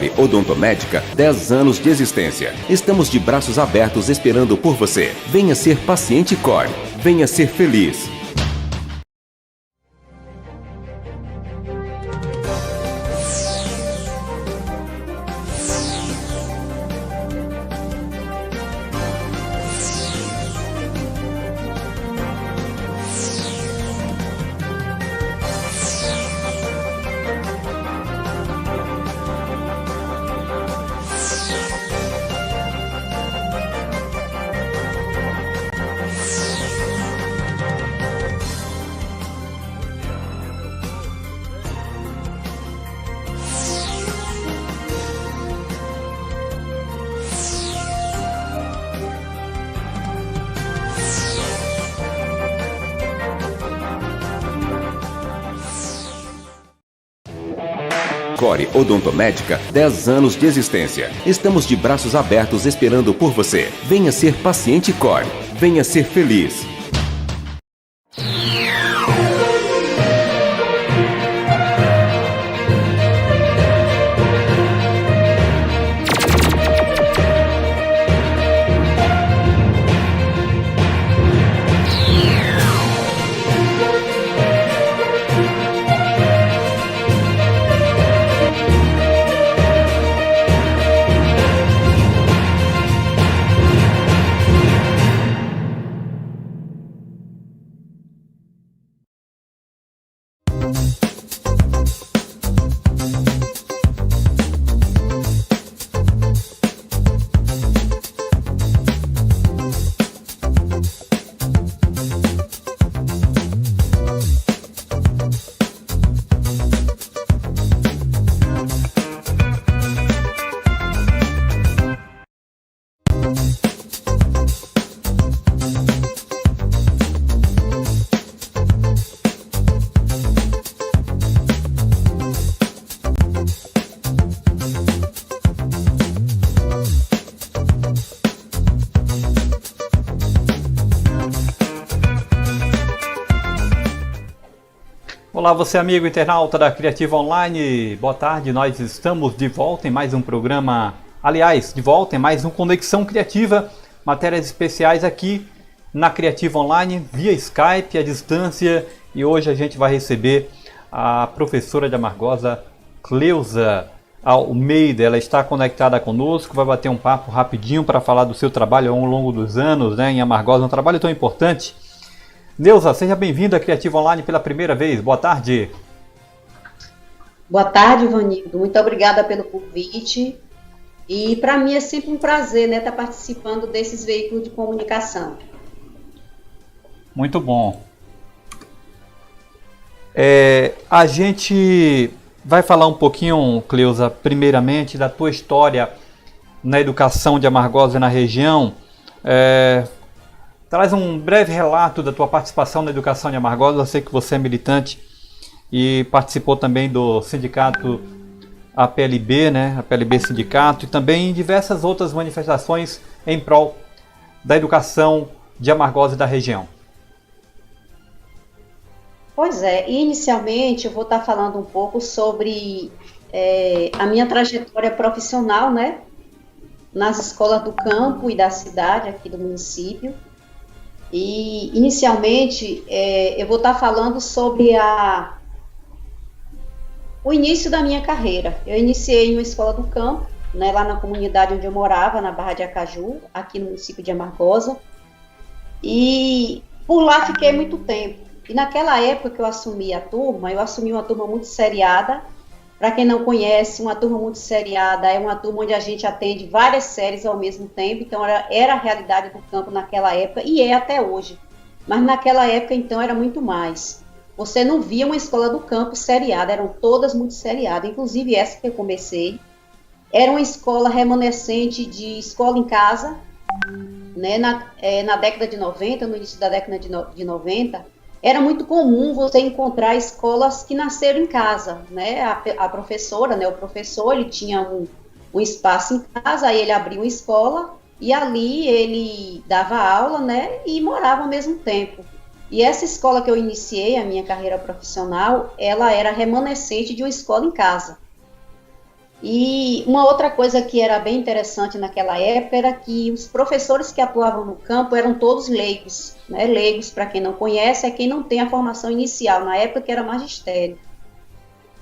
Core Odontomédica, 10 anos de existência. Estamos de braços abertos esperando por você. Venha ser paciente Core. Venha ser feliz. Core Odontomédica, 10 anos de existência. Estamos de braços abertos esperando por você. Venha ser paciente Core. Venha ser feliz. Olá, você amigo internauta da Criativa Online, boa tarde, nós estamos de volta em mais um programa, aliás, de volta em mais um Conexão Criativa, matérias especiais aqui na Criativa Online, via Skype, à distância, e hoje a gente vai receber a professora de Amargosa, Cleusa Almeida. Ela está conectada conosco, vai bater um papo rapidinho para falar do seu trabalho ao longo dos anos, né, em Amargosa, um trabalho tão importante. Neuza, seja bem-vinda à Criativa Online pela primeira vez. Boa tarde. Boa tarde, Ivanildo. Muito obrigada pelo convite. E para mim é sempre um prazer, né, estar participando desses veículos de comunicação. Muito bom. A gente vai falar um pouquinho, Cleusa, primeiramente da tua história na educação de Amargosa e na região. Traz um breve relato da tua participação na educação de Amargosa. Eu sei que você é militante e participou também do sindicato APLB, né? APLB Sindicato, e também em diversas outras manifestações em prol da educação de Amargosa e da região. Pois é, inicialmente eu vou estar falando um pouco sobre a minha trajetória profissional, né? Nas escolas do campo e da cidade aqui do município. E, inicialmente, eu vou estar falando sobre o início da minha carreira. Eu iniciei em uma escola do campo, né, lá na comunidade onde eu morava, na Barra de Acaju, aqui no município de Amargosa. E por lá fiquei muito tempo. E naquela época que eu assumi a turma, eu assumi uma turma muito seriada. Para quem não conhece, uma turma muito seriada é uma turma onde a gente atende várias séries ao mesmo tempo, então era a realidade do campo naquela época e é até hoje. Mas naquela época, então, era muito mais. Você não via uma escola do campo seriada, eram todas muito seriadas, inclusive essa que eu comecei. Era uma escola remanescente de escola em casa, né? Na década de 90, no início da década de 90, era muito comum você encontrar escolas que nasceram em casa, né? A professora, né? O professor, ele tinha um espaço em casa, aí ele abria uma escola e ali ele dava aula, né? E morava ao mesmo tempo. E essa escola que eu iniciei, a minha carreira profissional, ela era remanescente de uma escola em casa. E uma outra coisa que era bem interessante naquela época era que os professores que atuavam no campo eram todos leigos, né? Leigos, para quem não conhece, é quem não tem a formação inicial, na época que era magistério.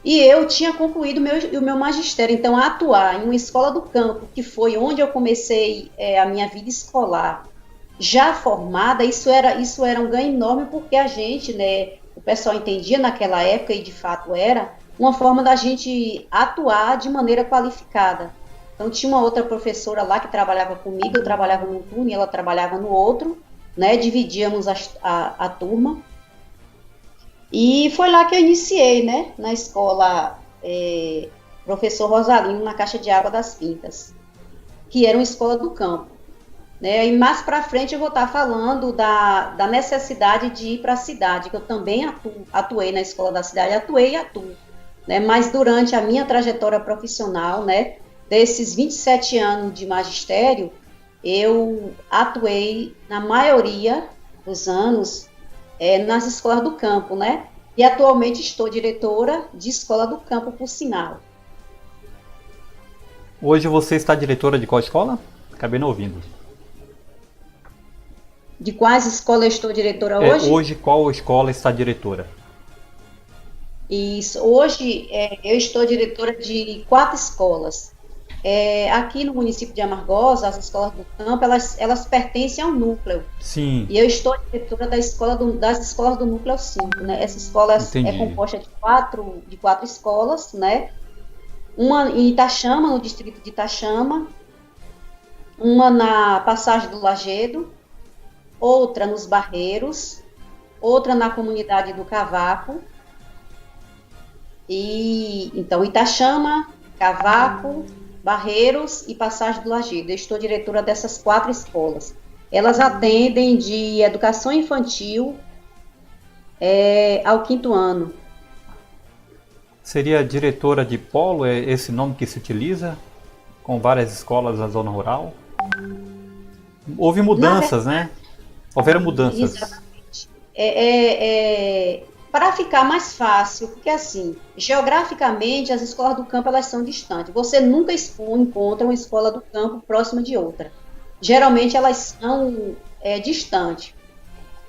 E eu tinha concluído o meu magistério, então atuar em uma escola do campo, que foi onde eu comecei a minha vida escolar, já formada, isso era um ganho enorme, porque a gente, né, o pessoal entendia naquela época, e de fato era, uma forma da gente atuar de maneira qualificada. Então tinha uma outra professora lá que trabalhava comigo, eu trabalhava num turno e ela trabalhava no outro, né, dividíamos a turma, e foi lá que eu iniciei, né, na escola Professor Rosalino, na Caixa de Água das Pintas, que era uma escola do campo. Né? E mais para frente eu vou estar falando da necessidade de ir para a cidade, que eu também atuei na escola da cidade, atuei e atuo. Né? Mas durante a minha trajetória profissional, né, desses 27 anos de magistério, eu atuei na maioria dos anos nas escolas do campo, né? E atualmente estou diretora de escola do campo, por sinal. Hoje você está diretora de qual escola? Acabei não ouvindo. De quais escolas eu estou diretora hoje? Hoje qual escola está diretora? Isso. Hoje eu estou diretora de 4 escolas. Aqui no município de Amargosa, as escolas do campo, elas pertencem ao núcleo. Sim. E eu estou diretora das escolas do núcleo 5, né? Essa escola é composta de quatro escolas, né? Uma em Itachama, no distrito de Itachama, uma na Passagem do Lagedo, outra nos Barreiros, outra na comunidade do Cavaco. E então Itachama, Cavaco, Barreiros e Passagem do Lagedo. Eu estou diretora dessas 4 escolas. Elas atendem de educação infantil ao 5º ano. Seria diretora de polo, é esse nome que se utiliza? Com várias escolas na zona rural? Houve mudanças, né? Houveram mudanças. Exatamente. Para ficar mais fácil, porque assim, geograficamente as escolas do campo elas são distantes. Você nunca encontra uma escola do campo próxima de outra. Geralmente elas são distantes,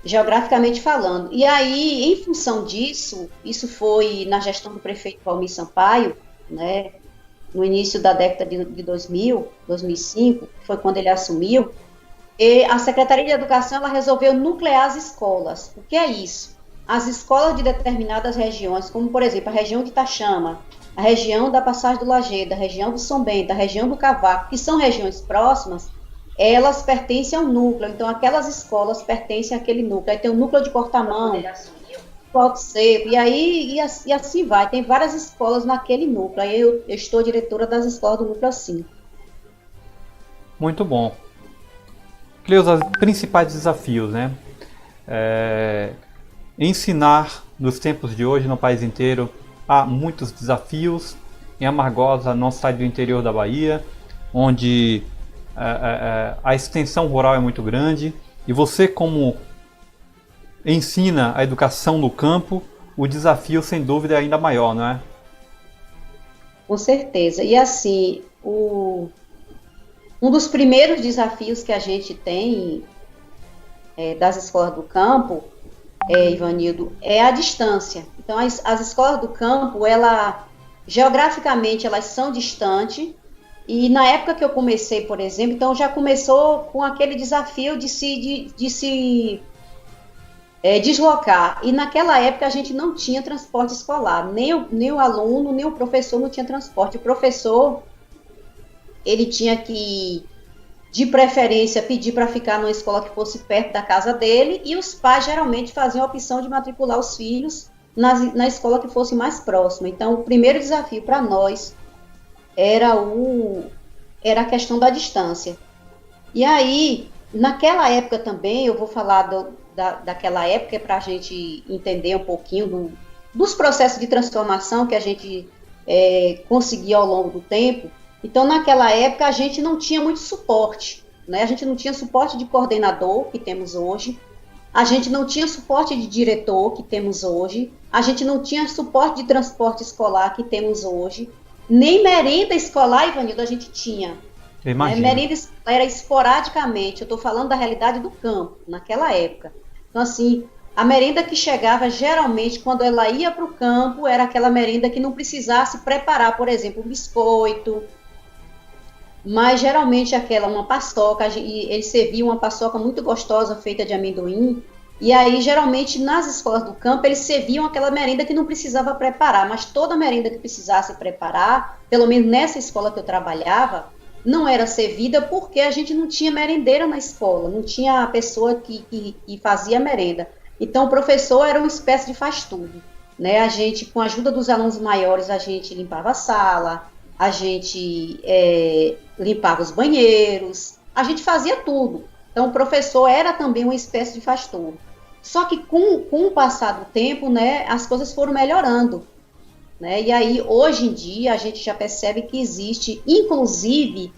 geograficamente falando. E aí, em função disso, isso foi na gestão do prefeito Valmir Sampaio, né, no início da década de 2000, 2005, foi quando ele assumiu, e a Secretaria de Educação ela resolveu nuclear as escolas. O que é isso? As escolas de determinadas regiões, como por exemplo a região de Itachama, a região da Passagem do Lagedo, a região do São Bento, a região do Cavaco, que são regiões próximas, elas pertencem ao núcleo. Então aquelas escolas pertencem àquele núcleo. Aí tem o núcleo de Portamão, o Alto Seco, e assim vai. Tem várias escolas naquele núcleo. Aí eu estou diretora das escolas do núcleo 5. Muito bom. Cleusa, os principais desafios, né? Ensinar nos tempos de hoje no país inteiro há muitos desafios. Em Amargosa, nossa cidade do interior da Bahia, onde a extensão rural é muito grande, e você como ensina a educação no campo, o desafio sem dúvida é ainda maior, não é? Com certeza. E assim, um dos primeiros desafios que a gente tem das escolas do campo, Ivanildo, é a distância. Então, as escolas do campo, geograficamente, elas são distantes, e na época que eu comecei, por exemplo, então já começou com aquele desafio de se deslocar. E naquela época a gente não tinha transporte escolar, nem o aluno, nem o professor não tinha transporte. O professor, ele tinha que, de preferência, pedir para ficar numa escola que fosse perto da casa dele, e os pais geralmente faziam a opção de matricular os filhos na escola que fosse mais próxima. Então, o primeiro desafio para nós era a questão da distância. E aí, naquela época também, eu vou falar daquela época para a gente entender um pouquinho dos processos de transformação que a gente conseguiu ao longo do tempo. Então, naquela época, a gente não tinha muito suporte, né? A gente não tinha suporte de coordenador, que temos hoje. A gente não tinha suporte de diretor, que temos hoje. A gente não tinha suporte de transporte escolar, que temos hoje. nem merenda escolar, Ivanildo, a gente tinha. Imagina. Merenda escolar era esporadicamente, eu estou falando da realidade do campo, naquela época. Então, assim, a merenda que chegava, geralmente, quando ela ia para o campo, era aquela merenda que não precisasse preparar, por exemplo, um biscoito, mas geralmente aquela, uma paçoca, e eles serviam uma paçoca muito gostosa, feita de amendoim, e aí, geralmente, nas escolas do campo, eles serviam aquela merenda que não precisava preparar, mas toda merenda que precisasse preparar, pelo menos nessa escola que eu trabalhava, não era servida porque a gente não tinha merendeira na escola, não tinha a pessoa que fazia merenda. Então, o professor era uma espécie de faz-tudo, né? A gente, com a ajuda dos alunos maiores, a gente limpava a sala, a gente limpava os banheiros, a gente fazia tudo. Então, o professor era também uma espécie de faz-tudo. Só que com o passar do tempo, né, as coisas foram melhorando, né? E aí, hoje em dia, a gente já percebe que existe, inclusive,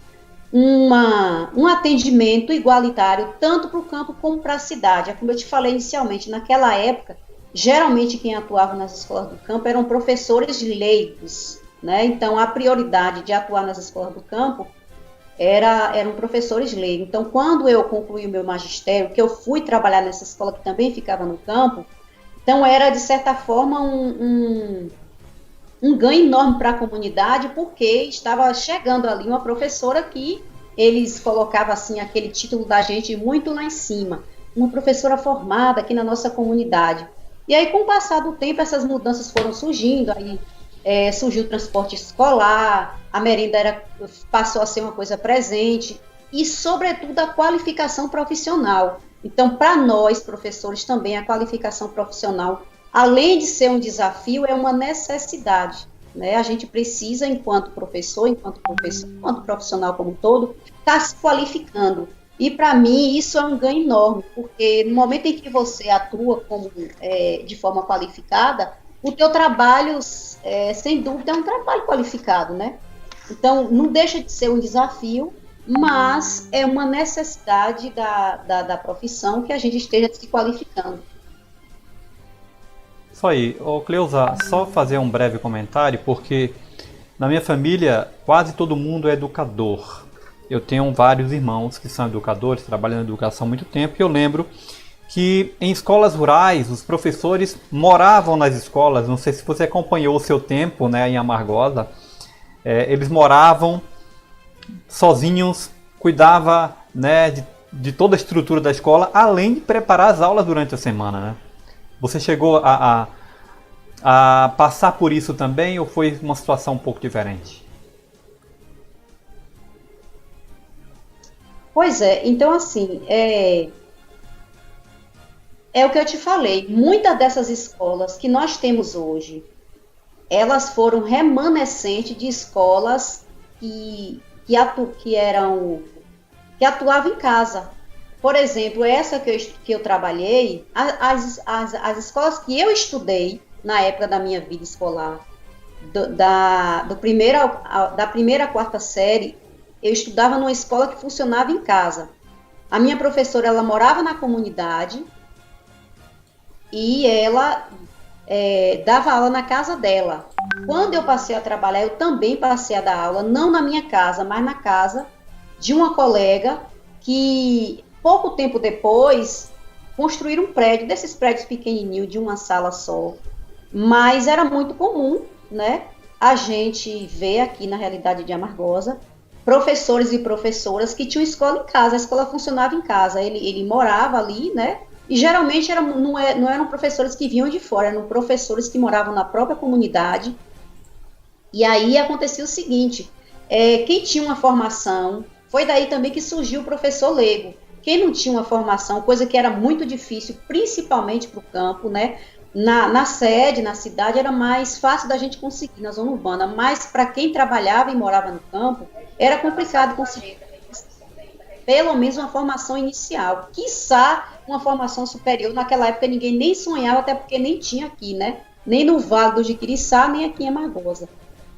um atendimento igualitário, tanto para o campo como para a cidade. É como eu te falei inicialmente, naquela época, geralmente quem atuava nas escolas do campo eram professores leigos, né? Então, a prioridade de atuar nas escolas do campo eram professores leigos. Então, quando eu concluí o meu magistério, que eu fui trabalhar nessa escola que também ficava no campo, então era, de certa forma, um ganho enorme para a comunidade, porque estava chegando ali uma professora que eles colocavam assim, aquele título da gente muito lá em cima, uma professora formada aqui na nossa comunidade. E aí, com o passar do tempo, essas mudanças foram surgindo, aí surgiu o transporte escolar, a merenda passou a ser uma coisa presente, e, sobretudo, a qualificação profissional. Então, para nós, professores, também a qualificação profissional, além de ser um desafio, é uma necessidade, né? A gente precisa, enquanto professor, enquanto profissional como um todo, estar se qualificando. E, para mim, isso é um ganho enorme, porque no momento em que você atua de forma qualificada, o teu trabalho, sem dúvida, é um trabalho qualificado, né? Então, não deixa de ser um desafio, mas é uma necessidade da profissão que a gente esteja se qualificando. Isso aí. Ô Cleusa, só fazer um breve comentário, porque na minha família quase todo mundo é educador. Eu tenho vários irmãos que são educadores, trabalham na educação há muito tempo, e eu lembro que em escolas rurais os professores moravam nas escolas. Não sei se você acompanhou o seu tempo, né, em Amargosa. Eles moravam sozinhos, cuidava, né, de toda a estrutura da escola, além de preparar as aulas durante a semana, né? Você chegou a passar por isso também, ou foi uma situação um pouco diferente? Pois é, então assim, é o que eu te falei, muitas dessas escolas que nós temos hoje, elas foram remanescentes de escolas que atuavam em casa. Por exemplo, essa que eu trabalhei, as escolas que eu estudei na época da minha vida escolar, da primeira à quarta série, eu estudava numa escola que funcionava em casa. A minha professora, ela morava na comunidade e ela dava aula na casa dela. Quando eu passei a trabalhar, eu também passei a dar aula, não na minha casa, mas na casa de uma colega que, pouco tempo depois, construíram um prédio, desses prédios pequenininhos, de uma sala só. Mas era muito comum, né, a gente ver aqui na realidade de Amargosa, professores e professoras que tinham escola em casa, a escola funcionava em casa, ele morava ali, né, e geralmente não eram professores que vinham de fora, eram professores que moravam na própria comunidade. E aí acontecia o seguinte, quem tinha uma formação, foi daí também que surgiu o professor leigo. Quem não tinha uma formação, coisa que era muito difícil, principalmente para o campo, né? Na sede, na cidade, era mais fácil da gente conseguir, na zona urbana, mas para quem trabalhava e morava no campo, era complicado conseguir pelo menos uma formação inicial, quiçá uma formação superior. Naquela época ninguém nem sonhava, até porque nem tinha aqui, né? Nem no Vale do Jiquiriçá, nem aqui em Amargosa.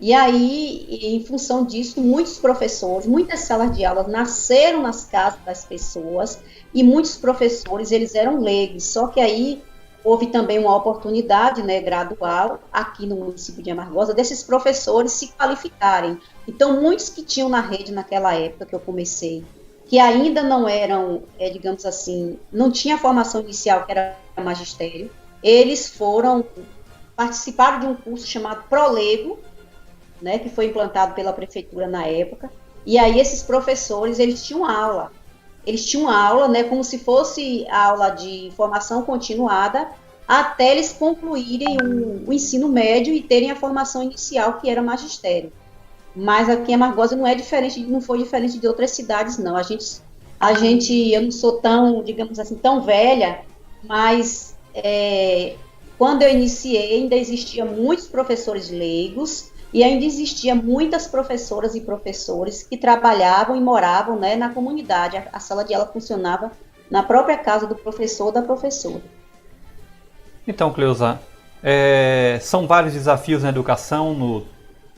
E aí, em função disso, muitos professores, muitas salas de aula nasceram nas casas das pessoas, e muitos professores, eles eram leigos, só que aí houve também uma oportunidade, né, gradual, aqui no município de Amargosa, desses professores se qualificarem. Então, muitos que tinham na rede naquela época que eu comecei, que ainda não eram, digamos assim, não tinha a formação inicial, que era magistério, eles participaram de um curso chamado Prolego, né, que foi implantado pela prefeitura na época, e aí esses professores, eles tinham aula, né, como se fosse aula de formação continuada, até eles concluírem o ensino médio e terem a formação inicial, que era magistério. Mas aqui em Amargosa não foi diferente de outras cidades, não. Eu não sou tão, digamos assim, tão velha, mas quando eu iniciei, ainda existiam muitos professores leigos, e ainda existia muitas professoras e professores que trabalhavam e moravam, né, na comunidade. A sala de aula funcionava na própria casa do professor ou da professora. Então, Cleusa, são vários desafios na educação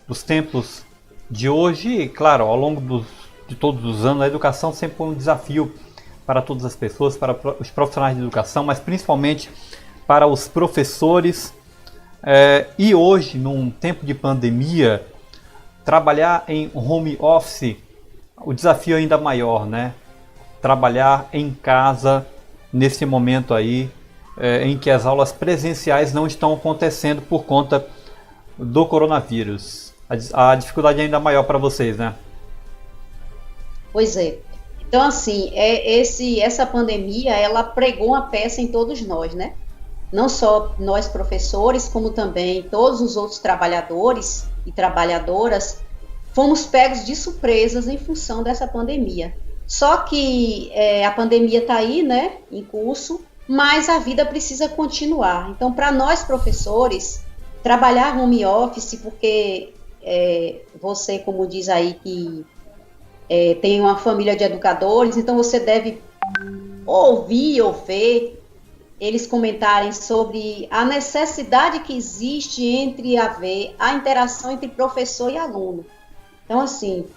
nos tempos de hoje, e claro, ao longo de todos os anos, a educação sempre foi um desafio para todas as pessoas, para os profissionais de educação, mas principalmente para os professores. E hoje, num tempo de pandemia, trabalhar em home office, o desafio é ainda maior, né? Trabalhar em casa nesse momento aí em que as aulas presenciais não estão acontecendo por conta do coronavírus. A dificuldade é ainda maior para vocês, né? Pois é. Então, assim, essa pandemia, ela pregou uma peça em todos nós, né? Não só nós professores, como também todos os outros trabalhadores e trabalhadoras, fomos pegos de surpresas em função dessa pandemia. Só que a pandemia está aí, né, em curso, mas a vida precisa continuar. Então, para nós professores, trabalhar home office, porque você, como diz aí, que tem uma família de educadores, então você deve ouvir ou ver eles comentarem sobre a necessidade que existe entre haver a interação entre professor e aluno. Então, assim,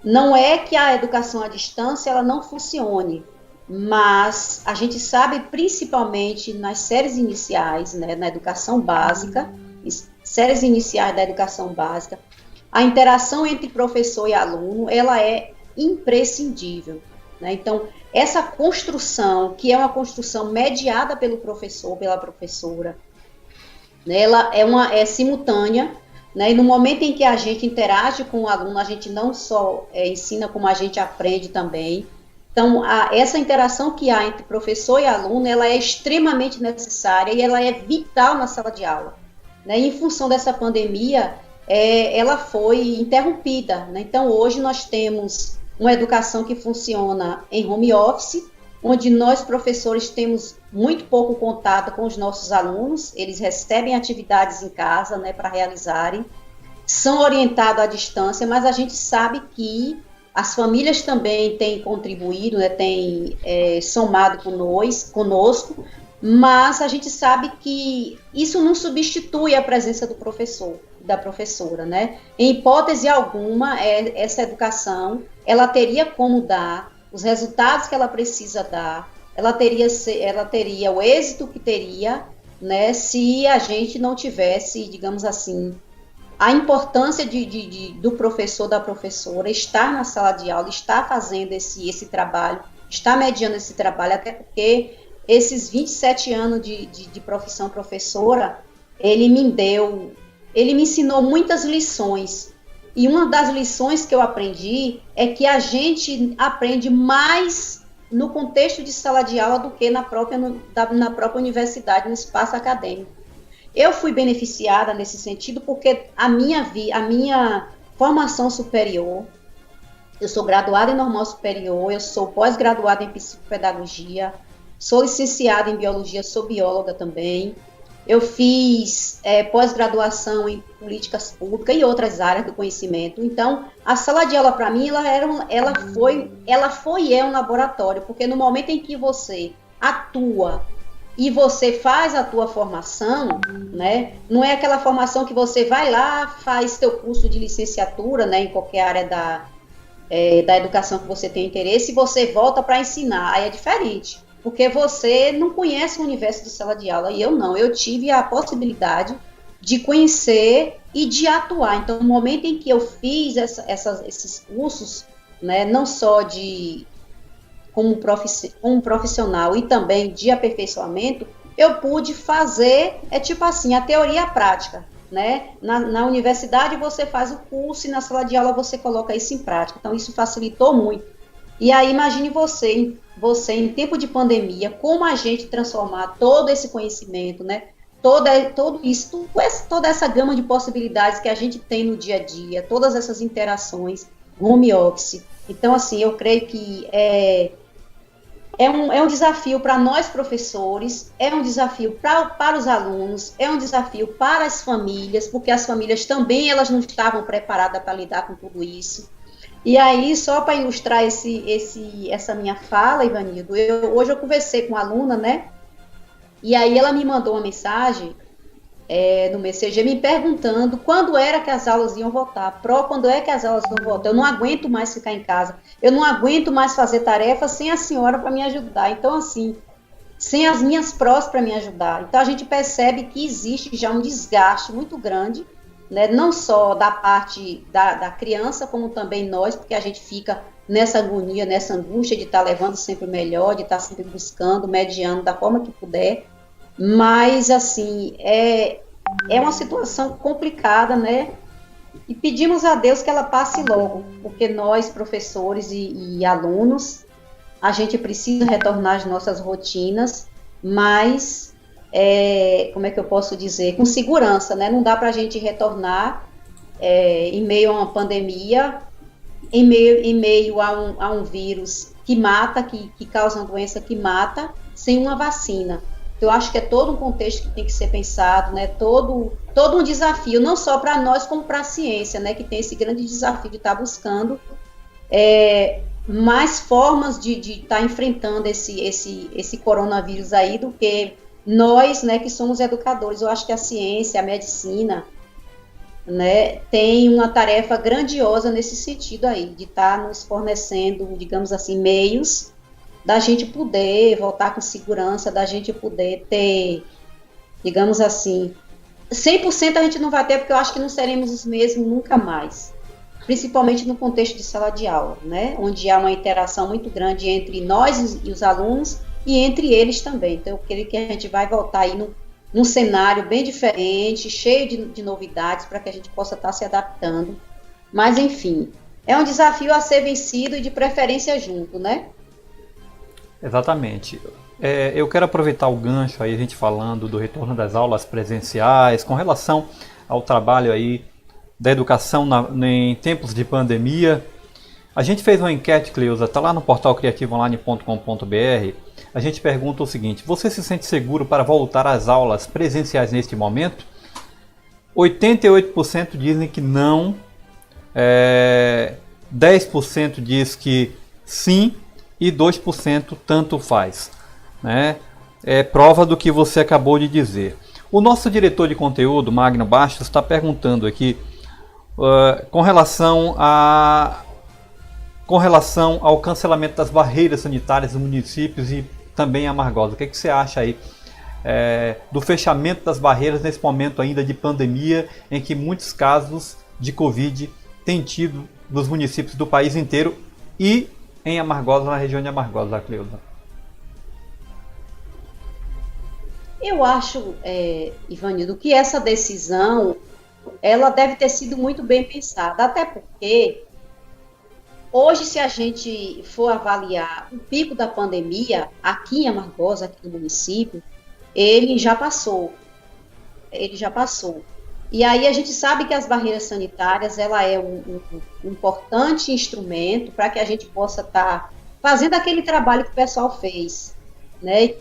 não é que a educação à distância ela não funcione, mas a gente sabe, principalmente nas séries iniciais, né, na educação básica, séries iniciais da educação básica, a interação entre professor e aluno, ela é imprescindível, né? Então, essa construção, que é uma construção mediada pelo professor, pela professora, né, ela é simultânea, né, e no momento em que a gente interage com o aluno, a gente não só ensina, como a gente aprende também. Então, essa interação que há entre professor e aluno, ela é extremamente necessária e ela é vital na sala de aula, né? E em função dessa pandemia, ela foi interrompida, né? Então, hoje nós temos uma educação que funciona em home office, onde nós, professores, temos muito pouco contato com os nossos alunos, eles recebem atividades em casa, né, para realizarem, são orientados à distância, mas a gente sabe que as famílias também têm contribuído, né, têm somado conosco, mas a gente sabe que isso não substitui a presença do professor, da professora, né? Em hipótese alguma, essa educação, ela teria como dar os resultados que ela precisa dar, ela teria o êxito que teria, né, se a gente não tivesse, digamos assim, a importância do professor, da professora, estar na sala de aula, estar fazendo esse trabalho, estar mediando esse trabalho, até porque esses 27 anos de profissão professora, ele me ensinou muitas lições. E uma das lições que eu aprendi é que a gente aprende mais no contexto de sala de aula do que na própria universidade, no espaço acadêmico. Eu fui beneficiada nesse sentido porque a minha formação superior, eu sou graduada em normal superior, eu sou pós-graduada em psicopedagogia, sou licenciada em biologia, sou bióloga também. Eu fiz pós-graduação em políticas públicas e outras áreas do conhecimento. Então, a sala de aula, para mim, ela foi um laboratório, porque no momento em que você atua e você faz a tua formação, né, não é aquela formação que você vai lá, faz teu curso de licenciatura, né, em qualquer área da educação que você tem interesse, e você volta para ensinar, aí é diferente. porque você não conhece o universo de sala de aula, e eu não, eu tive a possibilidade de conhecer e de atuar. Então, no momento em que eu fiz esses cursos, né, não só como profissional e também de aperfeiçoamento, eu pude fazer, tipo assim, a teoria e a prática, né? Na universidade você faz o curso e na sala de aula você coloca isso em prática. Então, isso facilitou muito. E aí, imagine você em tempo de pandemia, como a gente transformar todo esse conhecimento, né? Todo isso, toda essa gama de possibilidades que a gente tem no dia a dia, todas essas interações, home office. Então, assim, eu creio que é um desafio para nós professores, é um desafio para os alunos, é um desafio para as famílias, porque as famílias também elas não estavam preparadas para lidar com tudo isso. E aí, só para ilustrar essa minha fala, Ivanildo, hoje eu conversei com uma aluna, né? E aí ela me mandou uma mensagem no Messenger me perguntando quando era que as aulas iam voltar. Quando é que as aulas vão voltar? Eu não aguento mais ficar em casa. Eu não aguento mais fazer tarefas sem a senhora para me ajudar. Então, assim, sem as minhas prós para me ajudar. Então, a gente percebe que existe já um desgaste muito grande, né? Não só da parte da criança, como também nós, porque a gente fica nessa agonia, nessa angústia de estar levando sempre o melhor, de estar sempre buscando, mediando da forma que puder. Mas, assim, é uma situação complicada, né? E pedimos a Deus que ela passe logo, porque nós, professores e alunos, a gente precisa retornar às nossas rotinas, mas, como é que eu posso dizer? Com segurança, né? Não dá para a gente retornar em meio a uma pandemia, em meio a um vírus que mata, que causa uma doença que mata, sem uma vacina. Eu acho que é todo um contexto que tem que ser pensado, né? Todo um desafio, não só para nós, como para a ciência, né? Que tem esse grande desafio de estar buscando mais formas de estar enfrentando esse coronavírus aí do que nós, né? Que somos educadores. Eu acho que a ciência, a medicina, né? Tem uma tarefa grandiosa nesse sentido aí, de estar nos fornecendo, digamos assim, meios da gente poder voltar com segurança, da gente poder ter, digamos assim, 100% a gente não vai ter, porque eu acho que não seremos os mesmos nunca mais, principalmente no contexto de sala de aula, né, onde há uma interação muito grande entre nós e os alunos, e entre eles também. Então, eu creio que a gente vai voltar aí num cenário bem diferente, cheio de novidades, para que a gente possa estar se adaptando, mas, enfim, é um desafio a ser vencido e de preferência junto, né? Exatamente. Eu quero aproveitar o gancho aí, a gente falando do retorno das aulas presenciais, com relação ao trabalho aí da educação em tempos de pandemia. A gente fez uma enquete, Cleusa, está lá no portal criativoonline.com.br. A gente pergunta o seguinte: você se sente seguro para voltar às aulas presenciais neste momento? 88% dizem que não, 10% diz que sim, e 2% tanto faz, né? É prova do que você acabou de dizer. O nosso diretor de conteúdo, Magno Bastos, está perguntando aqui com relação ao cancelamento das barreiras sanitárias dos municípios e também a Amargosa. O que você acha aí do fechamento das barreiras nesse momento ainda de pandemia, em que muitos casos de Covid têm tido nos municípios do país inteiro e em Amargosa, na região de Amargosa, Cleusa? Eu acho, Ivanildo, que essa decisão ela deve ter sido muito bem pensada, até porque hoje, se a gente for avaliar o pico da pandemia aqui em Amargosa, aqui no município, ele já passou. E aí a gente sabe que as barreiras sanitárias, ela é um importante instrumento para que a gente possa estar fazendo aquele trabalho que o pessoal fez, né?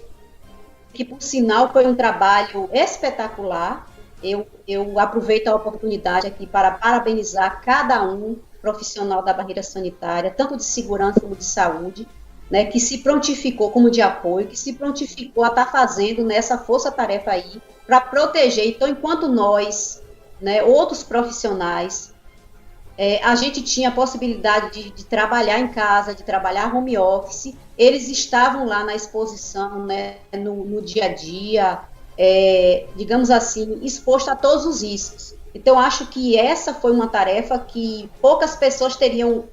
Que, por sinal, foi um trabalho espetacular. Eu aproveito a oportunidade aqui para parabenizar cada um profissional da barreira sanitária, tanto de segurança como de saúde, né? Que se prontificou, como de apoio, que se prontificou a estar fazendo nessa força-tarefa aí, para proteger. Então, enquanto nós, né, outros profissionais, a gente tinha a possibilidade de trabalhar em casa, de trabalhar home office, eles estavam lá na exposição, né, no dia a dia, digamos assim, exposto a todos os riscos. Então, acho que essa foi uma tarefa que poucas pessoas teriam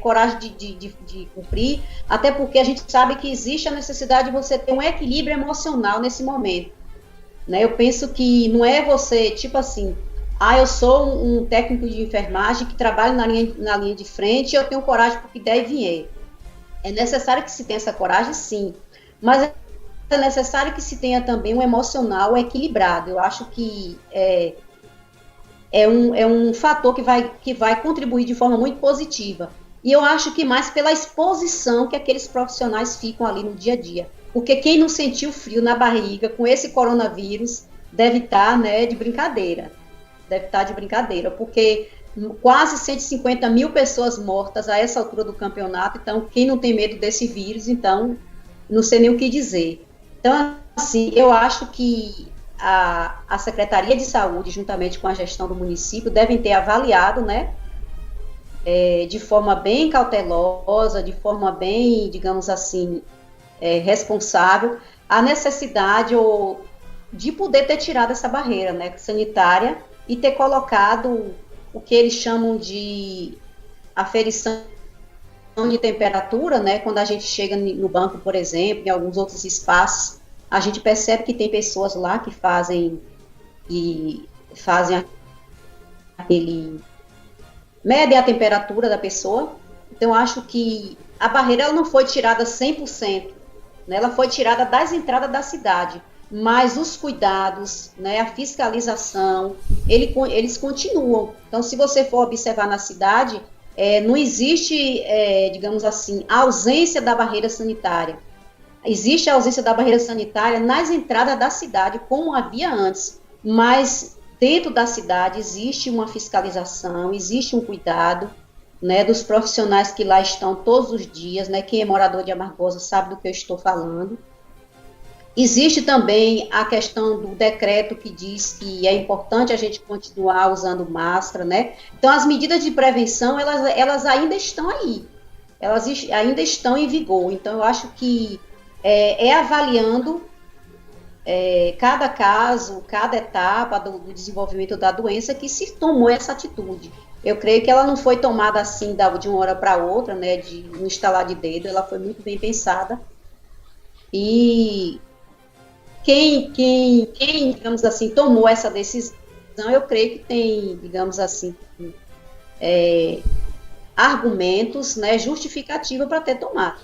coragem de cumprir, até porque a gente sabe que existe a necessidade de você ter um equilíbrio emocional nesse momento, né? Eu penso que não é você, tipo assim, eu sou um técnico de enfermagem que trabalha na linha de frente e eu tenho coragem porque der e vier. É necessário que se tenha essa coragem, sim, mas é necessário que se tenha também um emocional equilibrado. Eu acho que é um fator que vai contribuir de forma muito positiva. E eu acho que mais pela exposição que aqueles profissionais ficam ali no dia a dia. Porque quem não sentiu frio na barriga com esse coronavírus deve estar, né, de brincadeira. Deve estar de brincadeira, porque quase 150 mil pessoas mortas a essa altura do campeonato. Então, quem não tem medo desse vírus, então, não sei nem o que dizer. Então, assim, eu acho que a Secretaria de Saúde, juntamente com a gestão do município, devem ter avaliado, né, de forma bem cautelosa, de forma bem, digamos assim, responsável, a necessidade de poder ter tirado essa barreira, né, sanitária e ter colocado o que eles chamam de aferição de temperatura, né, quando a gente chega no banco, por exemplo, em alguns outros espaços, a gente percebe que tem pessoas lá que fazem medem a temperatura da pessoa. Então, acho que a barreira ela não foi tirada 100%, né, ela foi tirada das entradas da cidade, mas os cuidados, né, a fiscalização, eles continuam. Então, se você for observar na cidade, não existe, digamos assim, a ausência da barreira sanitária. Existe a ausência da barreira sanitária nas entradas da cidade, como havia antes, mas dentro da cidade existe uma fiscalização, existe um cuidado, né, dos profissionais que lá estão todos os dias, né, quem é morador de Amargosa sabe do que eu estou falando. Existe também a questão do decreto que diz que é importante a gente continuar usando máscara, né? Então, as medidas de prevenção, elas ainda estão aí, elas ainda estão em vigor. Então, eu acho que avaliando cada caso, cada etapa do desenvolvimento da doença que se tomou essa atitude. Eu creio que ela não foi tomada assim de uma hora para outra, né, de um estalar de dedo, ela foi muito bem pensada. E quem, digamos assim, tomou essa decisão, eu creio que tem, digamos assim, argumentos, né, justificativa para ter tomado.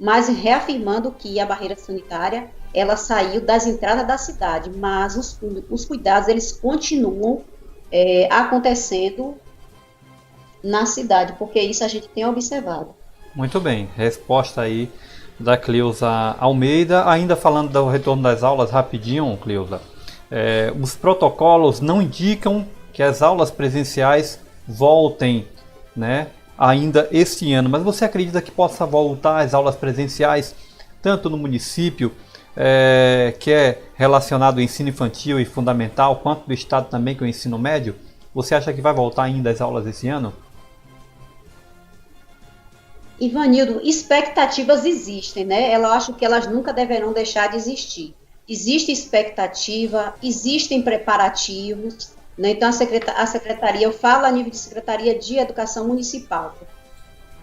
Mas reafirmando que a barreira sanitária, ela saiu das entradas da cidade, mas os cuidados, eles continuam acontecendo na cidade, porque isso a gente tem observado. Muito bem, resposta aí da Cleusa Almeida. Ainda falando do retorno das aulas, rapidinho, Cleusa, os protocolos não indicam que as aulas presenciais voltem, né, ainda este ano, mas você acredita que possa voltar às aulas presenciais, tanto no município, que é relacionado ao ensino infantil e fundamental, quanto do estado também, que é o ensino médio? Você acha que vai voltar ainda às aulas esse ano? Ivanildo, expectativas existem, né? Eu acho que elas nunca deverão deixar de existir. Existe expectativa, existem preparativos, né? Então, a secretaria, eu falo a nível de Secretaria de Educação Municipal,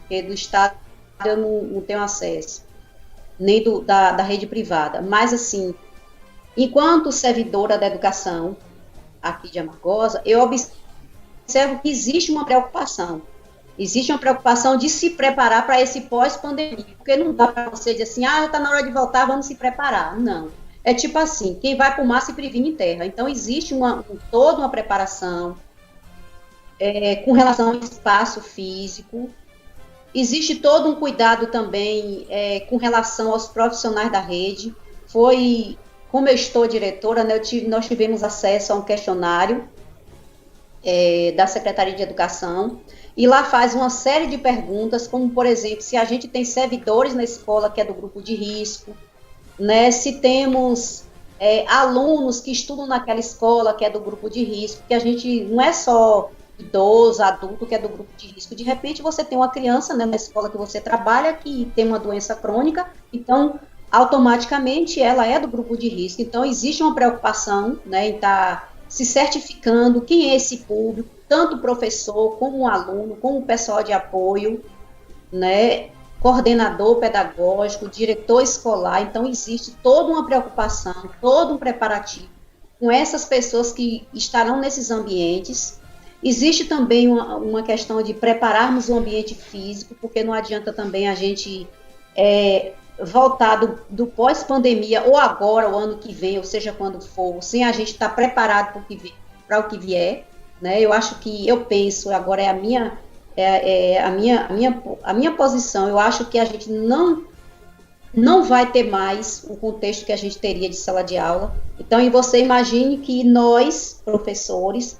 porque do Estado eu não tenho acesso, nem da rede privada. Mas, assim, enquanto servidora da educação aqui de Amargosa, eu observo que existe uma preocupação. Existe uma preocupação de se preparar para esse pós-pandemia, porque não dá para você dizer assim, está na hora de voltar, vamos se preparar. Não. É tipo assim, quem vai para o mar se previne em terra. Então, existe toda uma preparação com relação ao espaço físico. Existe todo um cuidado também com relação aos profissionais da rede. Como eu estou diretora, né, nós tivemos acesso a um questionário da Secretaria de Educação, e lá faz uma série de perguntas, como, por exemplo, se a gente tem servidores na escola que é do grupo de risco, né, se temos alunos que estudam naquela escola que é do grupo de risco, que a gente não é só idoso, adulto, que é do grupo de risco. De repente, você tem uma criança, né, na escola que você trabalha que tem uma doença crônica, então, automaticamente, ela é do grupo de risco. Então, existe uma preocupação, né, em estar se certificando quem é esse público, tanto o professor, como o aluno, como o pessoal de apoio, né, coordenador pedagógico, diretor escolar. Então, existe toda uma preocupação, todo um preparativo com essas pessoas que estarão nesses ambientes. Existe também uma questão de prepararmos o ambiente físico, porque não adianta também a gente voltar do pós-pandemia, ou agora, o ano que vem, ou seja, quando for, sem a gente estar preparado para o que vier, né? Eu penso, agora é a minha posição, eu acho que a gente não vai ter mais o contexto que a gente teria de sala de aula. Então, você imagine que nós, professores,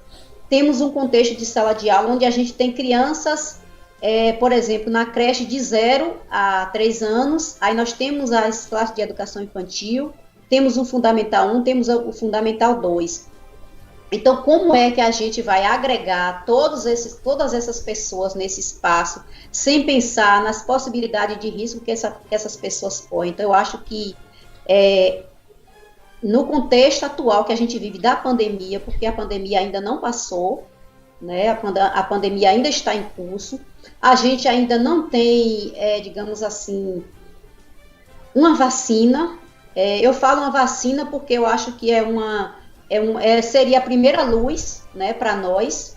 temos um contexto de sala de aula onde a gente tem crianças, por exemplo, na creche de 0 a 3 anos, aí nós temos as classes de educação infantil, temos o Fundamental 1, temos o Fundamental 2. Então, como é que a gente vai agregar todas essas pessoas nesse espaço, sem pensar nas possibilidades de risco que essas pessoas põem? Então, eu acho que no contexto atual que a gente vive da pandemia, porque a pandemia ainda não passou, né? A pandemia ainda está em curso, a gente ainda não tem, digamos assim, uma vacina. Eu falo uma vacina porque eu acho que seria a primeira luz, né, para nós,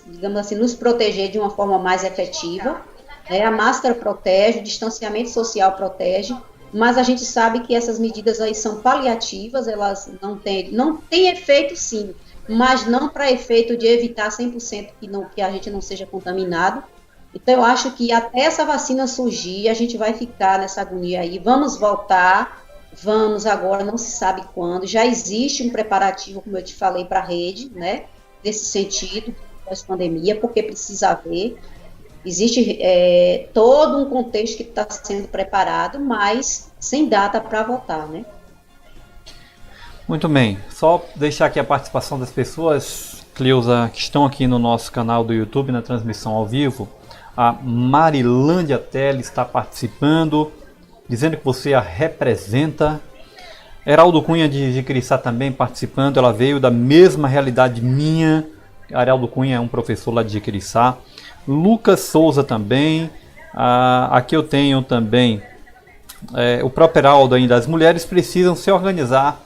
digamos assim, nos proteger de uma forma mais efetiva. A máscara protege, o distanciamento social protege, mas a gente sabe que essas medidas aí são paliativas, elas não têm efeito sim, mas não para efeito de evitar 100% que a gente não seja contaminado. Então eu acho que até essa vacina surgir, a gente vai ficar nessa agonia aí, vamos voltar. Vamos agora, não se sabe quando, já existe um preparativo, como eu te falei, para a rede, né, nesse sentido, pós-pandemia, porque precisa haver, existe todo um contexto que está sendo preparado, mas sem data para votar, né. Muito bem, só deixar aqui a participação das pessoas, Cleusa, que estão aqui no nosso canal do YouTube, na transmissão ao vivo. A Marilândia Telle está participando, dizendo que você a representa. Heraldo Cunha de Jiquiriçá também participando, ela veio da mesma realidade minha. Heraldo Cunha é um professor lá de Jiquiriçá. Lucas Souza também. Aqui eu tenho também o próprio Heraldo ainda. As mulheres precisam se organizar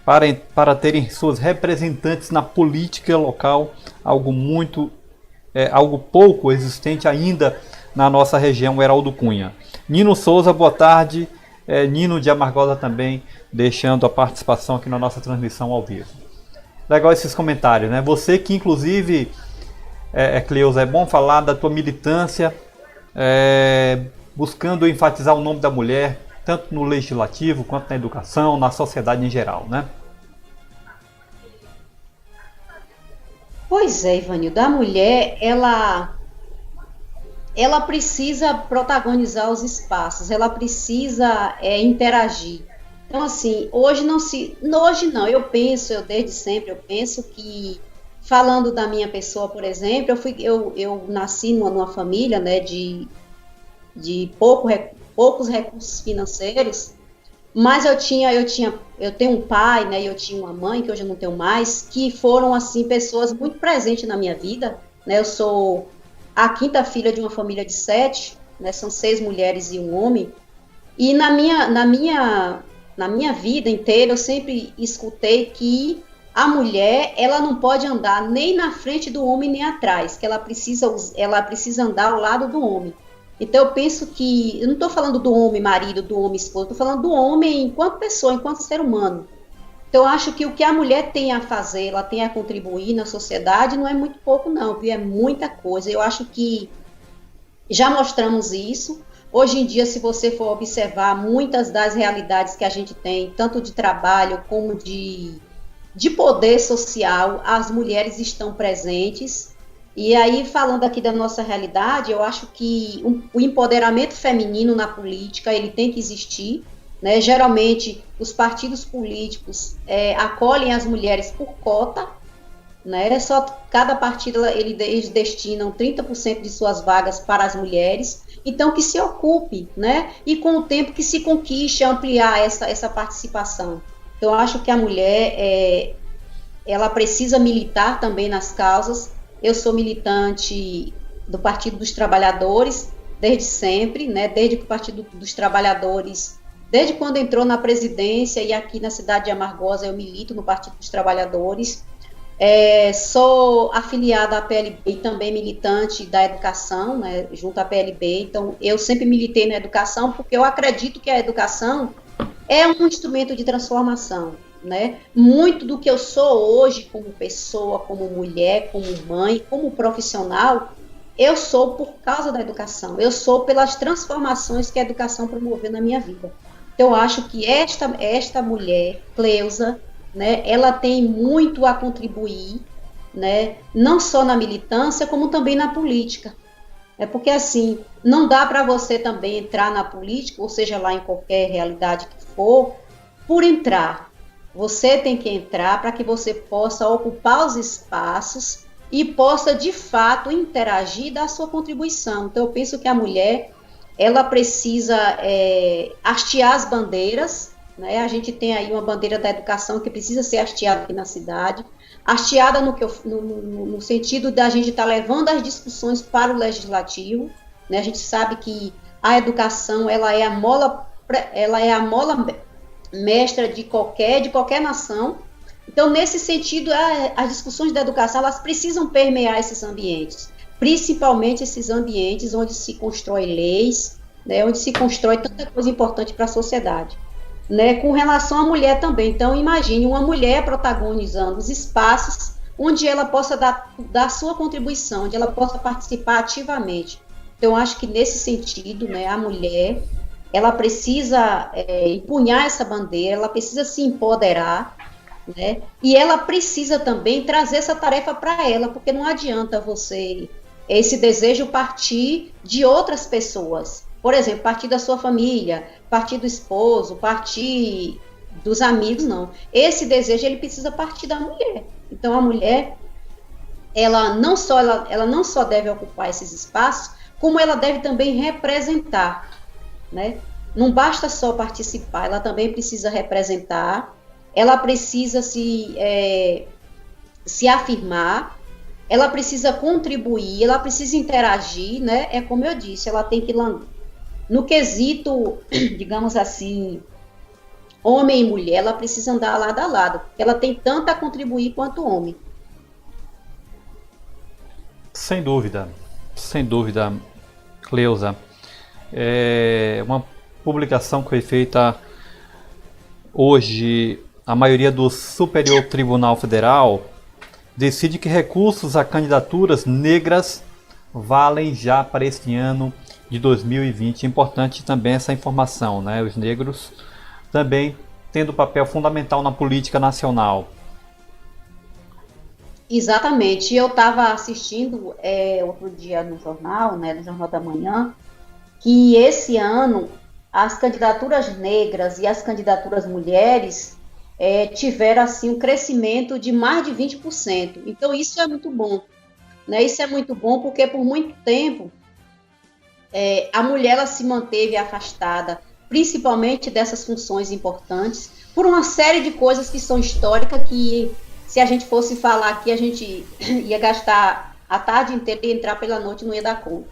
para terem suas representantes na política local, algo pouco existente ainda na nossa região. Heraldo Cunha. Nino Souza, boa tarde. Nino de Amargosa também deixando a participação aqui na nossa transmissão ao vivo. Legal esses comentários, né? Você que inclusive, Cleusa, é bom falar da tua militância, buscando enfatizar o nome da mulher, tanto no legislativo quanto na educação, na sociedade em geral, né? Pois é, Ivanildo, a mulher, ela precisa protagonizar os espaços, ela precisa eu desde sempre, eu penso que, falando da minha pessoa, por exemplo, eu nasci numa família, né, de poucos recursos financeiros, mas eu tenho um pai, né, e eu tinha uma mãe, que hoje eu não tenho mais, que foram, assim, pessoas muito presentes na minha vida, né. Eu sou a quinta filha de uma família de 7, né, são 6 mulheres e um homem, e na minha vida inteira eu sempre escutei que a mulher, ela não pode andar nem na frente do homem nem atrás, que ela precisa andar ao lado do homem. Então eu penso que, eu não estou falando do homem marido, do homem esposo, estou falando do homem enquanto pessoa, enquanto ser humano. Então, eu acho que o que a mulher tem a fazer, ela tem a contribuir na sociedade, não é muito pouco não, viu? É muita coisa. Eu acho que já mostramos isso. Hoje em dia, se você for observar muitas das realidades que a gente tem, tanto de trabalho como de poder social, as mulheres estão presentes. E aí, falando aqui da nossa realidade, eu acho que o empoderamento feminino na política, ele tem que existir, né? Geralmente, os partidos políticos acolhem as mulheres por cota, né? Só cada partido eles destinam 30% de suas vagas para as mulheres, então que se ocupe, né? E com o tempo que se conquiste ampliar essa participação. Então, eu acho que a mulher, ela precisa militar também nas causas. Eu sou militante do Partido dos Trabalhadores desde sempre, né? Desde que o Partido dos Trabalhadores, desde quando entrou na presidência, e aqui na cidade de Amargosa eu milito no Partido dos Trabalhadores. Sou afiliada à PLB e também militante da educação, né, junto à PLB. Então, eu sempre militei na educação porque eu acredito que a educação é um instrumento de transformação, né? Muito do que eu sou hoje como pessoa, como mulher, como mãe, como profissional, eu sou por causa da educação. Eu sou pelas transformações que a educação promoveu na minha vida. Então, eu acho que esta mulher, Cleusa, né, ela tem muito a contribuir, né, não só na militância, como também na política. Porque, assim, não dá para você também entrar na política, ou seja, lá em qualquer realidade que for, por entrar. Você tem que entrar para que você possa ocupar os espaços e possa, de fato, interagir e dar sua contribuição. Então, eu penso que a mulher, ela precisa hastear as bandeiras, né? A gente tem aí uma bandeira da educação que precisa ser hasteada aqui na cidade, hasteada no sentido da gente estar levando as discussões para o legislativo, né? A gente sabe que a educação ela é a mola mestra de qualquer nação. Então, nesse sentido, as discussões da educação elas precisam permear esses ambientes, principalmente esses ambientes onde se constrói leis, né? Onde se constrói tanta coisa importante para a sociedade. Né, com relação à mulher também. Então, imagine uma mulher protagonizando os espaços onde ela possa dar sua contribuição, onde ela possa participar ativamente. Então, acho que nesse sentido, né, a mulher, ela precisa empunhar essa bandeira, ela precisa se empoderar, né, e ela precisa também trazer essa tarefa para ela, porque não adianta esse desejo partir de outras pessoas. Por exemplo, partir da sua família, partir do esposo, partir dos amigos, não. Esse desejo, ele precisa partir da mulher. Então, a mulher, ela não só deve ocupar esses espaços, como ela deve também representar, né? Não basta só participar, ela também precisa representar, ela precisa se afirmar, ela precisa contribuir, ela precisa interagir, né? É como eu disse, ela tem que... No quesito, digamos assim, homem e mulher, ela precisa andar lado a lado, porque ela tem tanto a contribuir quanto o homem. Sem dúvida, Cleusa. Uma publicação que foi feita hoje, a maioria do Superior Tribunal Federal decide que recursos a candidaturas negras valem já para este ano de 2020. Importante também essa informação, né? Os negros também tendo papel fundamental na política nacional. Exatamente. Eu estava assistindo outro dia no jornal, né, no Jornal da Manhã, que esse ano as candidaturas negras e as candidaturas mulheres tiveram assim um crescimento de mais de 20%. Então isso é muito bom, né? Isso é muito bom porque por muito tempo a mulher ela se manteve afastada, principalmente dessas funções importantes, por uma série de coisas que são históricas, que se a gente fosse falar aqui, a gente ia gastar a tarde inteira e entrar pela noite, não ia dar conta.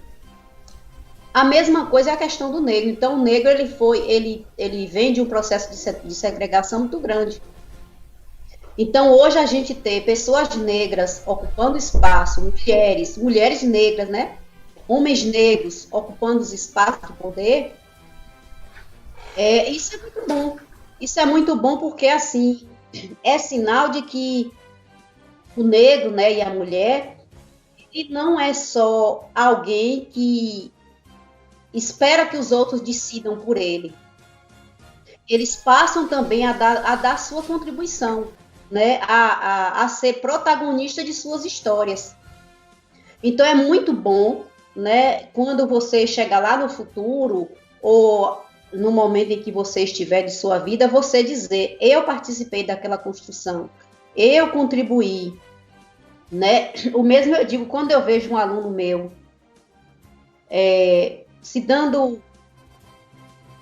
A mesma coisa é a questão do negro. Então, o negro ele vem de um processo de segregação muito grande. Então, hoje a gente tem pessoas negras ocupando espaço, mulheres negras, né? Homens negros ocupando os espaços de poder, isso é muito bom. Isso é muito bom porque, assim, é sinal de que o negro, né, e a mulher, ele não é só alguém que espera que os outros decidam por ele. Eles passam também a dar sua contribuição, né, a ser protagonista de suas histórias. Então, é muito bom, né, quando você chegar lá no futuro, ou no momento em que você estiver de sua vida, você dizer, eu participei daquela construção, eu contribuí, né? O mesmo eu digo, quando eu vejo um aluno meu se dando,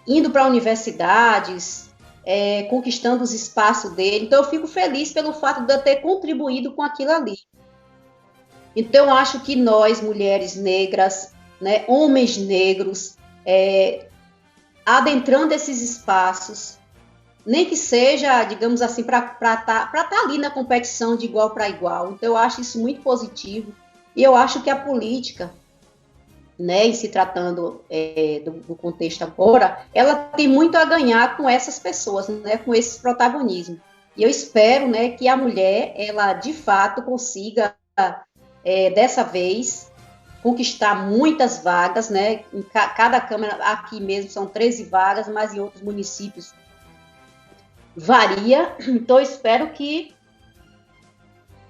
indo para universidades, conquistando os espaços dele, então eu fico feliz pelo fato de eu ter contribuído com aquilo ali. Então, eu acho que nós, mulheres negras, né, homens negros, adentrando esses espaços, nem que seja, digamos assim, para tá ali na competição de igual para igual. Então, eu acho isso muito positivo. E eu acho que a política, né, em se tratando do contexto agora, ela tem muito a ganhar com essas pessoas, né, com esses protagonismos. E eu espero, né, que a mulher, ela de fato consiga, dessa vez, conquistar muitas vagas, né, em cada Câmara, aqui mesmo são 13 vagas, mas em outros municípios varia. Então, eu espero que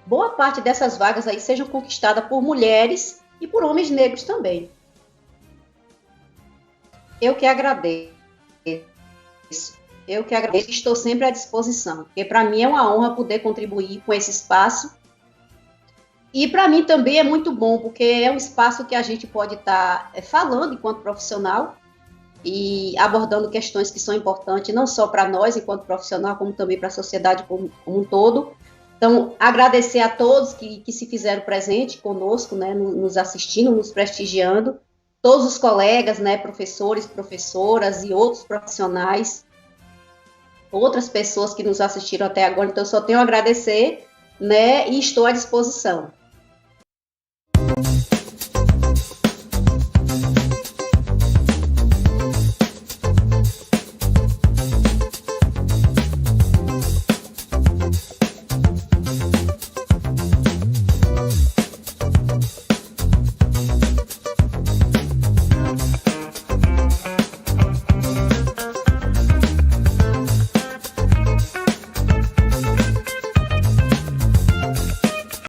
boa parte dessas vagas aí sejam conquistadas por mulheres e por homens negros também. Eu que agradeço. Eu que agradeço e estou sempre à disposição, porque para mim é uma honra poder contribuir com esse espaço. E para mim também é muito bom, porque é um espaço que a gente pode estar falando enquanto profissional e abordando questões que são importantes, não só para nós enquanto profissional, como também para a sociedade como um todo. Então, agradecer a todos que se fizeram presente conosco, né, nos assistindo, nos prestigiando, todos os colegas, né, professores, professoras e outros profissionais, outras pessoas que nos assistiram até agora. Então, eu só tenho a agradecer, né, e estou à disposição.